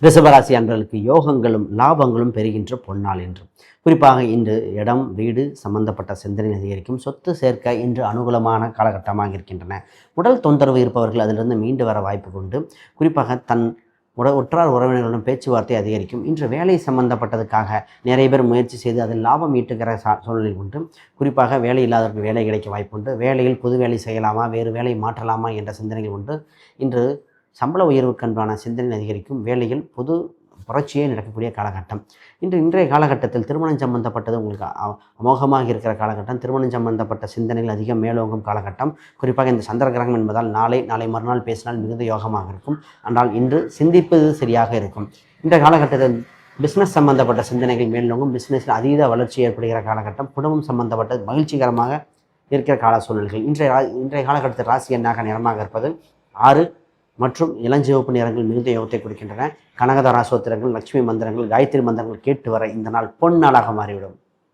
ரிஷபராசி அன்பர்களுக்கு யோகங்களும் லாபங்களும் பெறுகின்ற பொன்னாள் என்று. குறிப்பாக இன்று இடம் வீடு சம்பந்தப்பட்ட சிந்தனை அதிகரிக்கும். சொத்து சேர்க்க இன்று அனுகூலமான காலகட்டமாக இருக்கின்றன. உடல் தொந்தரவு இருப்பவர்கள் அதிலிருந்து மீண்டு வர வாய்ப்பு கொண்டு. குறிப்பாக தன் உற்றார் உறவினர்களுடன் பேச்சுவார்த்தை அதிகரிக்கும். இன்று வேலை சம்பந்தப்பட்டதுக்காக நிறைய பேர் முயற்சி செய்து அதில் லாபம் ஈட்டுகிற சூழ்நிலை உண்டு. குறிப்பாக வேலை இல்லாதவர்கள் வேலை கிடைக்க வாய்ப்பு உண்டு. வேலையில் புது வேலை செய்யலாமா, வேறு வேலை மாற்றலாமா என்ற சிந்தனைகள் உண்டு. இன்று சம்பள உயர்வுக்கன்பான சிந்தனை அதிகரிக்கும். வேலையில் புது புரட்சியே நடக்கக்கூடிய காலகட்டம். இன்றைய காலகட்டத்தில் திருமணம் சம்பந்தப்பட்டது உங்களுக்கு அமோகமாக இருக்கிற காலகட்டம். திருமணம் சம்பந்தப்பட்ட சிந்தனைகள் அதிகம் மேலோங்கும் காலகட்டம். குறிப்பாக இந்த சந்திர கிரகம் என்பதால் நாளை மறுநாள் பேசினால் மிகுந்த யோகமாக இருக்கும். ஆனால் இன்று சிந்திப்பது சரியாக இருக்கும். இந்த காலகட்டத்தில் பிஸ்னஸ் சம்பந்தப்பட்ட சிந்தனைகள் மேலோங்கும். பிஸ்னஸில் அதீத வளர்ச்சி ஏற்படுகிற காலகட்டம். குடும்பம் சம்பந்தப்பட்ட மகிழ்ச்சிகரமாக இருக்கிற கால சூழ்நிலைகள். இன்றைய காலகட்டத்தில் ராசி எண்ணாக நிறமாக இருப்பது 6 மற்றும் இளஞ்சிவப்பு நிறங்கள் மிகுந்த யோகத்தை கொடுக்கின்றன. கனகதாராசோத்திரங்கள், லட்சுமி மந்திரங்கள், காயத்ரி மந்திரங்கள் கேட்டு வர இந்த நாள் பொன் நாளாக மாறிவிடும்.